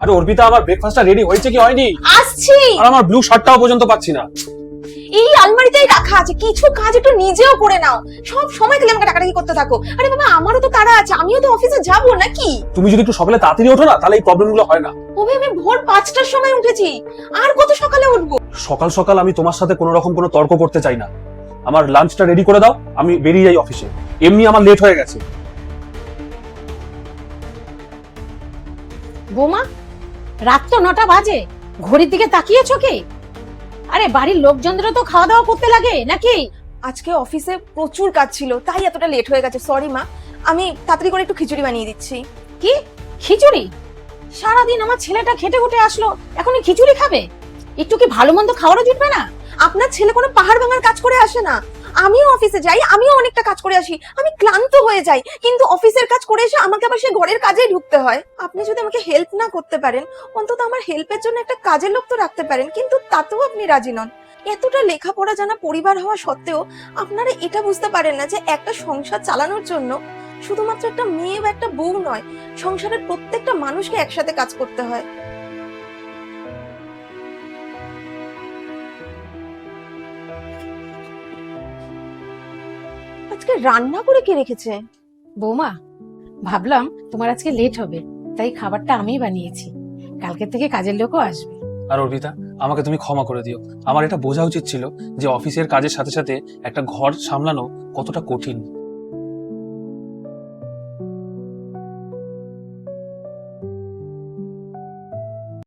আরে অর্পিতা, আমার ব্রেকফাস্টটা রেডি হয়েছে কি হয়নি? আসছি। আর আমার ব্লু শার্টটাও পর্যন্ত পাচ্ছি না। এই আলমারিতেই রাখা আছে, কিছু কাজ একটু নিজেও করে নাও। সব সময় খালি আমাকে টাকাটাকি করতে থাকো। আরে বাবা, আমারও তো তাড়া আছে, আমিও তো অফিসে যাব নাকি? তুমি যদি একটু সকালে তাড়াতাড়ি ওঠো না, তাহলে এই প্রবলেমগুলো হয় না। ওবে, আমি ভোর 5টার সময় উঠেছি, আর কত সকালে উঠবো? সকাল সকাল আমি তোমার সাথে কোনো রকম কোনো তর্ক করতে চাই না। আমার লাঞ্চটা রেডি করে দাও, আমি বেরিয়ে যাই অফিসে। এমনি আমার লেট হয়ে গেছে। বৌমা, রাত তো 9টা বাজে, ঘড়ির দিকে তাকিয়েছো কি? আরে বাড়ির লোকজনদেরও তো খাওয়া দাওয়া করতে লাগে নাকি? আজকে অফিসে প্রচুর কাজ ছিল, তাই এতটা লেট হয়ে গেছে। সরি মা, আমি তাড়াতাড়ি করে একটু খিচুড়ি বানিয়ে দিচ্ছি। কি খিচুড়ি? সারাদিন আমার ছেলেটা খেটে খুটে আসলো, এখন এই খিচুড়ি খাবে? একটু কি ভালো মন্দ খাওয়ারও জুটবে না? আপনার ছেলে কোনো পাহাড় ভাঙার কাজ করে আসে না। আমিও অফিসে যাই, আমিও অনেকটা কাজ করে আসি, আমি ক্লান্ত হয়ে যাই, কিন্তু অফিসের কাজ করে এসে আমাকে আবার সেই ঘরের কাজেই ঢুকতে হয়। আপনি যদি আমাকে হেল্প না করতে পারেন, অন্তত আমার হেল্পের জন্য একটা কাজের লোক তো রাখতে পারেন, কিন্তু তাতেও আপনি রাজি নন। এতটা লেখাপড়া জানা পরিবার হওয়া সত্ত্বেও আপনারা এটা বুঝতে পারেন না যে একটা সংসার চালানোর জন্য শুধুমাত্র একটা মেয়ে বা একটা বউ নয়, সংসারের প্রত্যেকটা মানুষকে একসাথে কাজ করতে হয়। আজকে রান্না করে কে রেখেছে? বৌমা, ভাবলাম তোমার আজকে লেট হবে, তাই খাবারটা আমিই বানিয়েছি। কালকে থেকে কাজের লোকও আসবে। আর অর্পিতা, আমাকে তুমি ক্ষমা করে দিও। আমার এটা বোঝা উচিত ছিল যে অফিসের কাজের সাথে সাথে একটা ঘর সামলানো কতটা কঠিন।